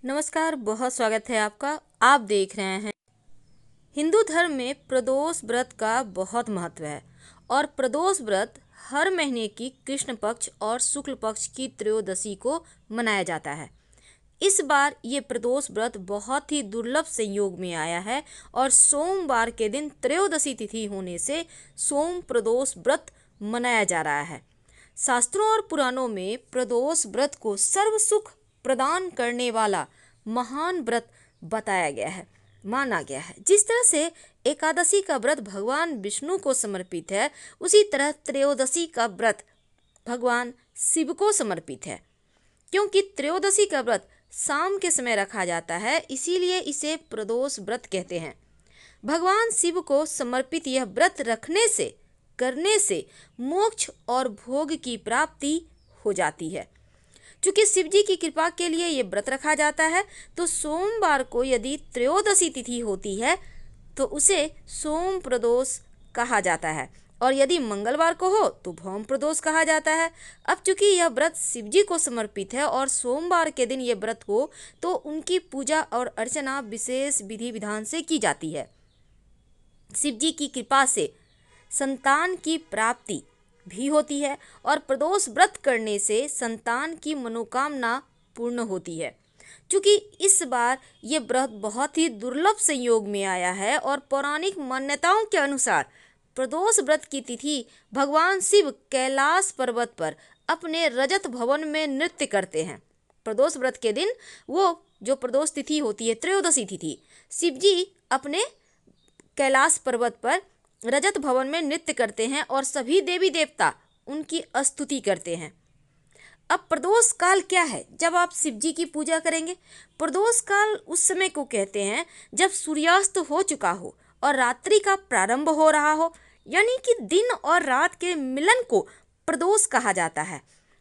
नमस्कार, बहुत स्वागत है आपका। आप देख रहे हैं हिंदू धर्म में प्रदोष व्रत का बहुत महत्व है और प्रदोष व्रत हर महीने की कृष्ण पक्ष और शुक्ल पक्ष की त्रयोदशी को मनाया जाता है। इस बार ये प्रदोष व्रत बहुत ही दुर्लभ संयोग में आया है और सोमवार के दिन त्रयोदशी तिथि होने से सोम प्रदोष व्रत मनाया जा रहा है। शास्त्रों और पुराणों में प्रदोष व्रत को सर्व सुख प्रदान करने वाला महान व्रत बताया गया है, माना गया है। जिस तरह से एकादशी का व्रत भगवान विष्णु को समर्पित है, उसी तरह त्रयोदशी का व्रत भगवान शिव को समर्पित है। क्योंकि त्रयोदशी का व्रत शाम के समय रखा जाता है, इसीलिए इसे प्रदोष व्रत कहते हैं। भगवान शिव को समर्पित यह व्रत करने से मोक्ष और भोग की प्राप्ति हो जाती है। चूँकि शिव जी की कृपा के लिए ये व्रत रखा जाता है, तो सोमवार को यदि त्रयोदशी तिथि होती है तो उसे सोम प्रदोष कहा जाता है, और यदि मंगलवार को हो तो भौम प्रदोष कहा जाता है। अब चूँकि यह व्रत शिव जी को समर्पित है और सोमवार के दिन ये व्रत हो तो उनकी पूजा और अर्चना विशेष विधि विधान से की जाती है। शिव जी की कृपा से संतान की प्राप्ति भी होती है और प्रदोष व्रत करने से संतान की मनोकामना पूर्ण होती है। क्योंकि इस बार ये व्रत बहुत ही दुर्लभ संयोग में आया है और पौराणिक मान्यताओं के अनुसार प्रदोष व्रत की तिथि भगवान शिव कैलाश पर्वत पर अपने रजत भवन में नृत्य करते हैं। प्रदोष व्रत के दिन वो जो प्रदोष तिथि होती है, त्रयोदशी तिथि, शिव जी अपने कैलाश पर्वत पर रजत भवन में नृत्य करते हैं और सभी देवी देवता उनकी स्तुति करते हैं। अब प्रदोष काल क्या है? जब आप शिव जी की पूजा करेंगे, प्रदोष काल उस समय को कहते हैं जब सूर्यास्त हो चुका हो और रात्रि का प्रारंभ हो रहा हो, यानी कि दिन और रात के मिलन को प्रदोष कहा जाता है।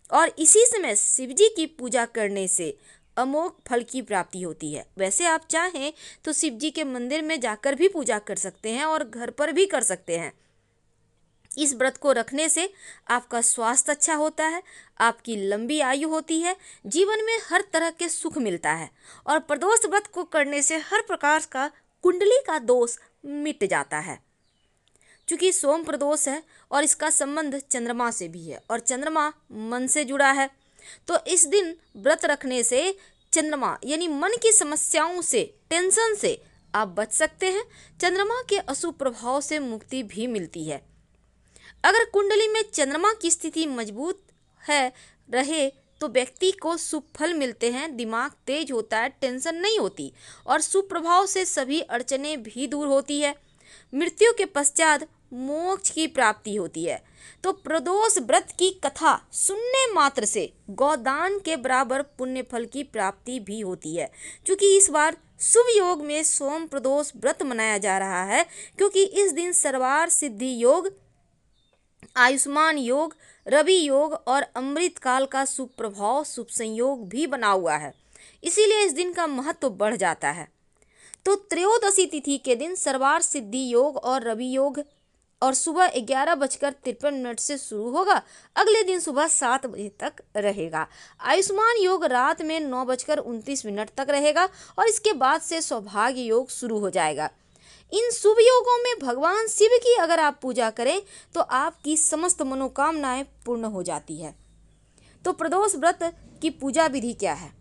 और इसी समय शिव जी की पूजा करने से अमोघ फल की प्राप्ति होती है। वैसे आप चाहें तो शिव जी के मंदिर में जाकर भी पूजा कर सकते हैं और घर पर भी कर सकते हैं। इस व्रत को रखने से आपका स्वास्थ्य अच्छा होता है, आपकी लंबी आयु होती है, जीवन में हर तरह के सुख मिलता है और प्रदोष व्रत को करने से हर प्रकार का कुंडली का दोष मिट जाता है। चूँकि सोम प्रदोष है और इसका संबंध चंद्रमा से भी है और चंद्रमा मन से जुड़ा है, तो इस दिन व्रत रखने से चंद्रमा यानी मन की समस्याओं से, टेंशन से आप बच सकते हैं। चंद्रमा के अशुभ प्रभाव से मुक्ति भी मिलती है। अगर कुंडली में चंद्रमा की स्थिति मजबूत रहे तो व्यक्ति को शुभ फल मिलते हैं, दिमाग तेज होता है, टेंशन नहीं होती और शुभ प्रभाव से सभी अड़चनें भी दूर होती है। मृत्यु के पश्चात मोक्ष की प्राप्ति होती है। तो प्रदोष व्रत की कथा सुनने मात्र से गोदान के बराबर पुण्य फल की प्राप्ति भी होती है। क्योंकि इस बार शुभ योग में सोम प्रदोष व्रत मनाया जा रहा है, क्योंकि इस दिन सर्वार सिद्धि योग, आयुष्मान योग, रवि योग और अमृत काल का शुभ प्रभाव, शुभ संयोग भी बना हुआ है। इसीलिए इस दिन का महत्व बढ़ जाता है। तो त्रयोदशी तिथि के दिन सर्वार सिद्धि योग और रवि योग और सुबह 11:53 से शुरू होगा, अगले दिन सुबह 7 बजे तक रहेगा। आयुष्मान योग रात में 9:29 तक रहेगा और इसके बाद से सौभाग्य योग शुरू हो जाएगा। इन शुभ योगों में भगवान शिव की अगर आप पूजा करें तो आपकी समस्त मनोकामनाएं पूर्ण हो जाती है। तो प्रदोष व्रत की पूजा विधि क्या है?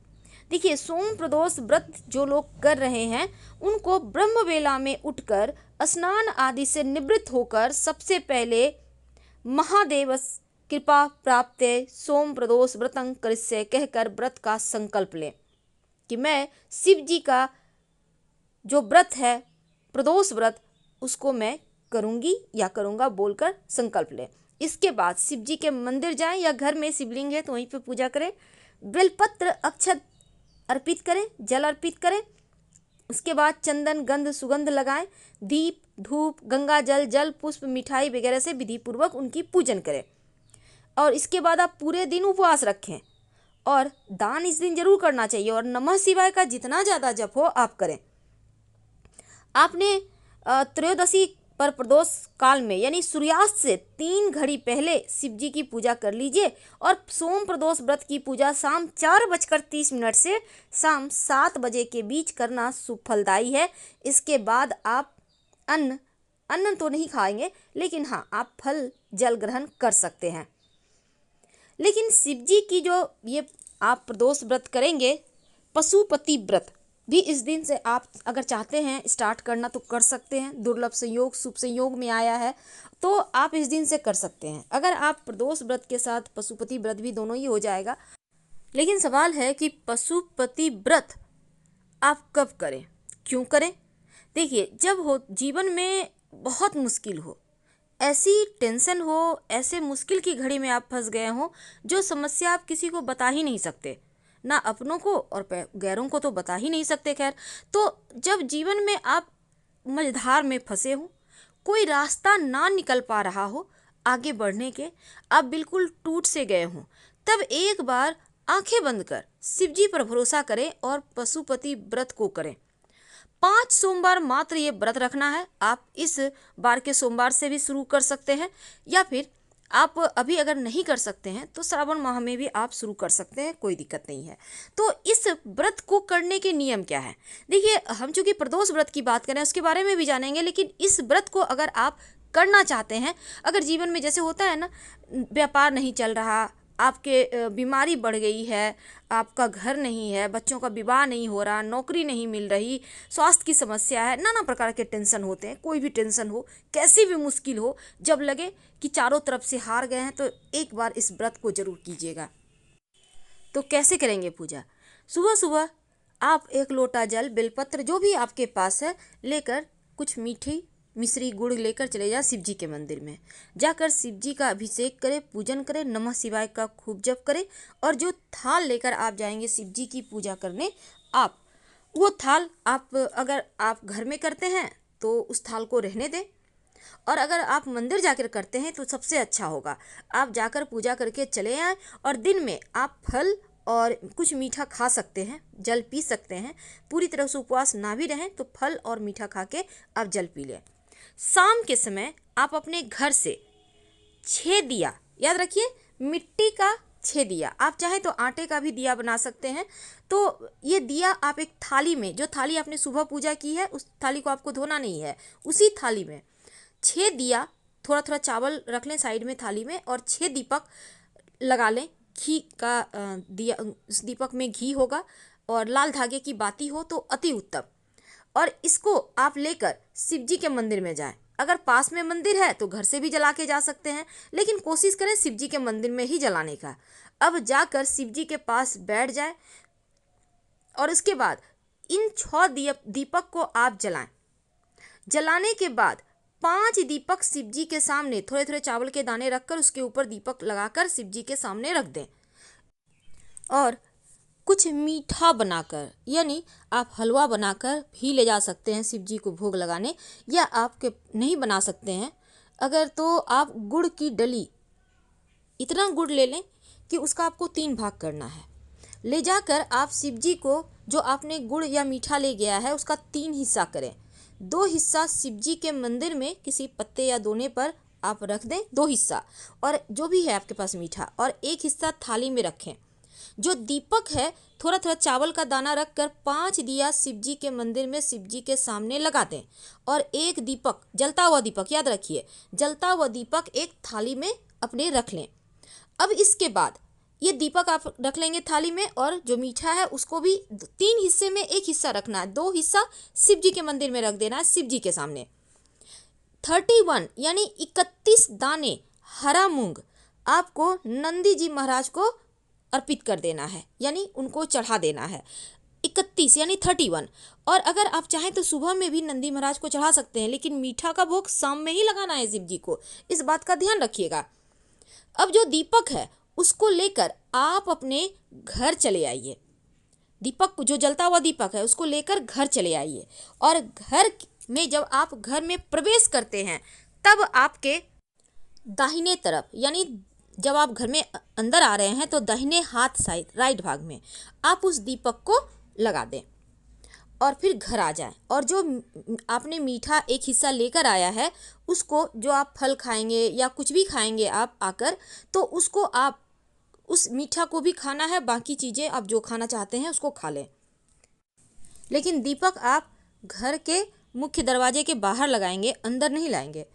देखिए, सोम प्रदोष व्रत जो लोग कर रहे हैं उनको ब्रह्म वेला में उठकर स्नान आदि से निवृत्त होकर सबसे पहले महादेव कृपा प्राप्त सोम प्रदोष व्रतं करिष्ये कहकर व्रत का संकल्प लें कि मैं शिव जी का जो व्रत है प्रदोष व्रत उसको मैं करूंगी या करूंगा बोलकर संकल्प लें। इसके बाद शिव जी के मंदिर जाएं या घर में शिवलिंग है तो वहीं पे पूजा करें, बेलपत्र अक्षत अर्पित करें, जल अर्पित करें। उसके बाद चंदन गंध सुगंध लगाएं, दीप धूप गंगा जल पुष्प मिठाई वगैरह से विधि पूर्वक उनकी पूजन करें। और इसके बाद आप पूरे दिन उपवास रखें और दान इस दिन जरूर करना चाहिए और नमः शिवाय का जितना ज़्यादा जप हो आप करें। आपने त्रयोदशी पर प्रदोष काल में यानी सूर्यास्त से 3 घड़ी पहले शिव जी की पूजा कर लीजिए और सोम प्रदोष व्रत की पूजा शाम 4:30 से शाम 7 बजे के बीच करना शुभ फलदायी है। इसके बाद आप अन्न तो नहीं खाएंगे, लेकिन हाँ, आप फल जल ग्रहण कर सकते हैं। लेकिन शिव जी की जो ये आप प्रदोष व्रत करेंगे, पशुपति व्रत भी इस दिन से आप अगर चाहते हैं स्टार्ट करना तो कर सकते हैं। दुर्लभ संयोग शुभ संयोग में आया है तो आप इस दिन से कर सकते हैं। अगर आप प्रदोष व्रत के साथ पशुपति व्रत भी, दोनों ही हो जाएगा। लेकिन सवाल है कि पशुपति व्रत आप कब करें, क्यों करें? देखिए, जब हो जीवन में बहुत मुश्किल हो, ऐसी टेंशन हो, ऐसे मुश्किल की घड़ी में आप फंस गए हो जो समस्या आप किसी को बता ही नहीं सकते, ना अपनों को और गैरों को तो बता ही नहीं सकते। खैर, तो जब जीवन में आप मझधार में फंसे हो, कोई रास्ता ना निकल पा रहा हो आगे बढ़ने के, आप बिल्कुल टूट से गए हो, तब एक बार आंखें बंद कर शिव जी पर भरोसा करें और पशुपति व्रत को करें। 5 सोमवार मात्र ये व्रत रखना है। आप इस बार के सोमवार से भी शुरू कर सकते हैं, या फिर आप अभी अगर नहीं कर सकते हैं तो श्रावण माह में भी आप शुरू कर सकते हैं, कोई दिक्कत नहीं है। तो इस व्रत को करने के नियम क्या है? देखिए, हम चूंकि प्रदोष व्रत की बात करें उसके बारे में भी जानेंगे, लेकिन इस व्रत को अगर आप करना चाहते हैं, अगर जीवन में जैसे होता है ना, व्यापार नहीं चल रहा, आपके बीमारी बढ़ गई है, आपका घर नहीं है, बच्चों का विवाह नहीं हो रहा, नौकरी नहीं मिल रही, स्वास्थ्य की समस्या है, नाना प्रकार के टेंशन होते हैं। कोई भी टेंशन हो, कैसी भी मुश्किल हो, जब लगे कि चारों तरफ से हार गए हैं तो एक बार इस व्रत को जरूर कीजिएगा। तो कैसे करेंगे पूजा? सुबह सुबह आप 1 लोटा जल, बेलपत्र जो भी आपके पास है लेकर, कुछ मीठी मिश्री गुड़ लेकर चले जाए शिव जी के मंदिर में। जाकर शिव जी का अभिषेक करें, पूजन करें, नमः शिवाय का खूब जप करें, और जो थाल लेकर आप जाएंगे शिव जी की पूजा करने, आप वो थाल आप अगर आप घर में करते हैं तो उस थाल को रहने दें, और अगर आप मंदिर जाकर करते हैं तो सबसे अच्छा होगा। आप जाकर पूजा करके चले आएँ और दिन में आप फल और कुछ मीठा खा सकते हैं, जल पी सकते हैं। पूरी तरह से उपवास ना भी रहें तो फल और मीठा खा के आप जल पी लें। शाम के समय आप अपने घर से 6 दिया, याद रखिए मिट्टी का 6 दिया, आप चाहे तो आटे का भी दिया बना सकते हैं। तो ये दिया आप एक थाली में, जो थाली आपने सुबह पूजा की है उस थाली को आपको धोना नहीं है, उसी थाली में 6 दिया, थोड़ा थोड़ा चावल रख लें साइड में थाली में, और 6 दीपक लगा लें। घी का दिया, उस दीपक में घी होगा और लाल धागे की बाती हो तो अति उत्तम। और इसको आप लेकर शिव जी के मंदिर में जाएं। अगर पास में मंदिर है तो घर से भी जला के जा सकते हैं, लेकिन कोशिश करें शिव जी के मंदिर में ही जलाने का। अब जाकर शिव जी के पास बैठ जाए और उसके बाद इन 6 दीपक को आप जलाएं। जलाने के बाद 5 दीपक शिव जी के सामने थोड़े थोड़े चावल के दाने रखकर उसके ऊपर दीपक लगाकर शिव जी के सामने रख दें। और कुछ मीठा बनाकर, यानी आप हलवा बनाकर भी ले जा सकते हैं शिव जी को भोग लगाने, या आपके नहीं बना सकते हैं अगर तो आप गुड़ की डली, इतना गुड़ ले लें कि उसका आपको 3 भाग करना है। ले जाकर आप शिव जी को जो आपने गुड़ या मीठा ले गया है उसका 3 हिस्सा करें। 2 हिस्सा शिव जी के मंदिर में किसी पत्ते या दोने पर आप रख दें, 2 हिस्सा, और जो भी है आपके पास मीठा, और 1 हिस्सा थाली में रखें। जो दीपक है थोड़ा थोड़ा चावल का दाना रखकर 5 दिया शिव जी के मंदिर में शिव जी के सामने लगा दें, और 1 दीपक, जलता हुआ दीपक, याद रखिए जलता हुआ दीपक एक थाली में अपने रख लें। अब इसके बाद ये दीपक आप रख लेंगे थाली में, और जो मीठा है उसको भी 3 हिस्से में 1 हिस्सा रखना है, 2 हिस्सा शिव जी के मंदिर में रख देना है शिव जी के सामने। 31 यानी 31 दाने हरा मूंग आपको नंदी जी महाराज को अर्पित कर देना है, यानी उनको चढ़ा देना है। 31 यानी 31। और अगर आप चाहें तो सुबह में भी नंदी महाराज को चढ़ा सकते हैं, लेकिन मीठा का भोग शाम में ही लगाना है शिव जी को, इस बात का ध्यान रखिएगा। अब जो दीपक है उसको लेकर आप अपने घर चले आइए। दीपक जो जलता हुआ दीपक है उसको लेकर घर चले आइए, और घर में जब आप घर में प्रवेश करते हैं तब आपके दाहिने तरफ, यानी जब आप घर में अंदर आ रहे हैं तो दाहिने हाथ साइड, राइट भाग में आप उस दीपक को लगा दें। और फिर घर आ जाएं और जो आपने मीठा एक हिस्सा लेकर आया है उसको, जो आप फल खाएंगे या कुछ भी खाएंगे आप आकर, तो उसको आप उस मीठा को भी खाना है, बाकी चीज़ें आप जो खाना चाहते हैं उसको खा लें। लेकिन दीपक आप घर के मुख्य दरवाजे के बाहर लगाएंगे, अंदर नहीं लाएंगे।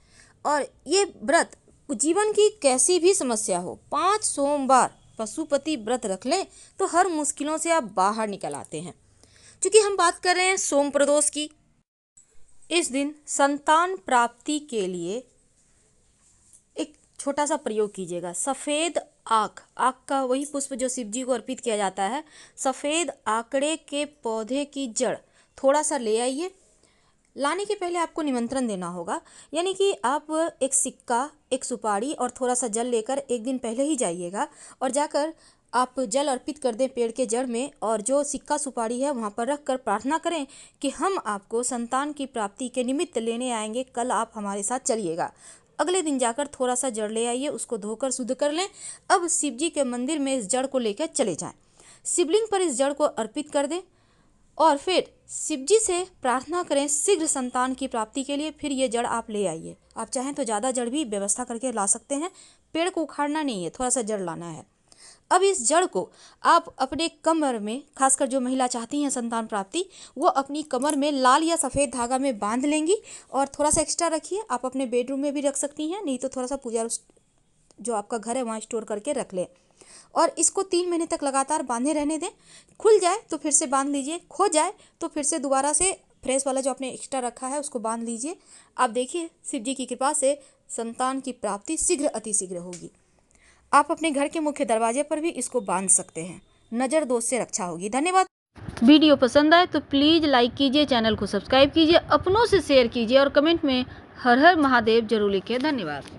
और ये व्रत जीवन की कैसी भी समस्या हो, 5 सोमवार पशुपति व्रत रख लें तो हर मुश्किलों से आप बाहर निकल आते हैं। क्योंकि हम बात कर रहे हैं सोम प्रदोष की, इस दिन संतान प्राप्ति के लिए एक छोटा सा प्रयोग कीजिएगा। सफ़ेद आक का वही पुष्प जो शिव जी को अर्पित किया जाता है, सफ़ेद आकड़े के पौधे की जड़ थोड़ा सा ले आइए। लाने के पहले आपको निमंत्रण देना होगा, यानी कि आप एक सिक्का, एक सुपारी और थोड़ा सा जल लेकर एक दिन पहले ही जाइएगा और जाकर आप जल अर्पित कर दें पेड़ के जड़ में, और जो सिक्का सुपारी है वहाँ पर रख कर प्रार्थना करें कि हम आपको संतान की प्राप्ति के निमित्त लेने आएंगे, कल आप हमारे साथ चलिएगा। अगले दिन जाकर थोड़ा सा जड़ ले आइए, उसको धोकर शुद्ध कर लें। अब शिव जी के मंदिर में इस जड़ को लेकर चले जाएं, शिवलिंग पर इस जड़ को अर्पित कर दें और फिर शिव जी से प्रार्थना करें शीघ्र संतान की प्राप्ति के लिए। फिर ये जड़ आप ले आइए। आप चाहें तो ज़्यादा जड़ भी व्यवस्था करके ला सकते हैं, पेड़ को उखाड़ना नहीं है, थोड़ा सा जड़ लाना है। अब इस जड़ को आप अपने कमर में, खासकर जो महिला चाहती हैं संतान प्राप्ति, वो अपनी कमर में लाल या सफ़ेद धागा में बांध लेंगी और थोड़ा सा एक्स्ट्रा रखिए। आप अपने बेडरूम में भी रख सकती हैं, नहीं तो थोड़ा सा पूजा जो आपका घर है वहाँ स्टोर करके रख लें और इसको 3 महीने तक लगातार बांधे रहने दें। खुल जाए तो फिर से बांध लीजिए, खो जाए तो फिर से दोबारा से फ्रेश वाला जो आपने एक्स्ट्रा रखा है उसको बांध लीजिए। आप देखिए शिव जी की कृपा से संतान की प्राप्ति शीघ्र अतिशीघ्र होगी। आप अपने घर के मुख्य दरवाजे पर भी इसको बांध सकते हैं, नज़र दोष से रक्षा होगी। धन्यवाद। वीडियो पसंद आए तो प्लीज़ लाइक कीजिए, चैनल को सब्सक्राइब कीजिए, अपनों से शेयर कीजिए और कमेंट में हर हर महादेव जरूर लिखिए। धन्यवाद।